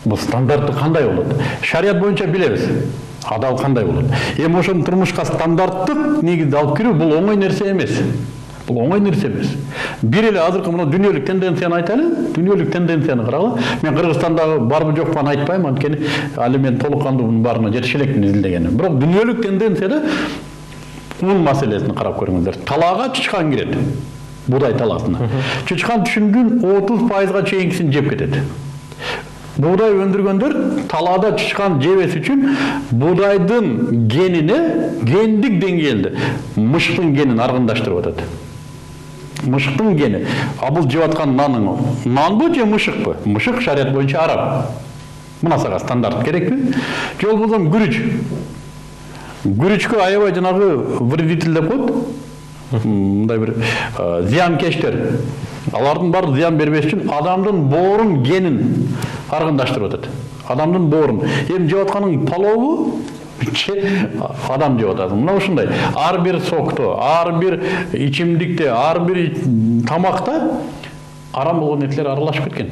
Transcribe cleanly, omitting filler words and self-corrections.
Бул стандарты кандай болот? Шарият боюнча билебиз. Адал кандай болот? Эми ошону турмушка стандарттык негизде алып кирүү бул оңой нерсе эмес. Бул оңой нерсе эмес. Бир эле азыркы мына дүйнөлүк тенденцияны айтайлы. Дүйнөлүк тенденцияны карагыла. Мен Кыргызстандагы барбы жокпу аны айтпайм, анткени али мен толук кандуу мунун баарына жетише элекмин изилдегениме. Бирок дүйнөлүк тенденцияда ун маселесин карап көрүңүздөр. Талаага чычкан кирет. Будай талаасына. Чычкан түшүмдүн 30%га чейинкисин жеп кетет. Буğday өндүргөндөр талаада чычкан жебес үчүн буğдайдын генине гендик деңгээлде мышыктын генин аргындаштырып атат. Мышыктын гени. А бул жеп аткан нанбы же мышыкпы? Мышык шарият боюнча арам. Мына сага стандарт керекпи? Же болбосо күрүч. Күрүчкө аябай жанагы вредитель деп коет. Мындай бир зыянкечтер. Алардын баары зыян бербеш үчүн адамдын боорун генин аргындаштырып атат. Адамдын боорун. Эми жеп атканың палообу адам жеп атат. Мына ушундай. Ар бир сокто, ар бир ичимдикте, ар бир тамакта арам болгон нерселер аралашып кеткен.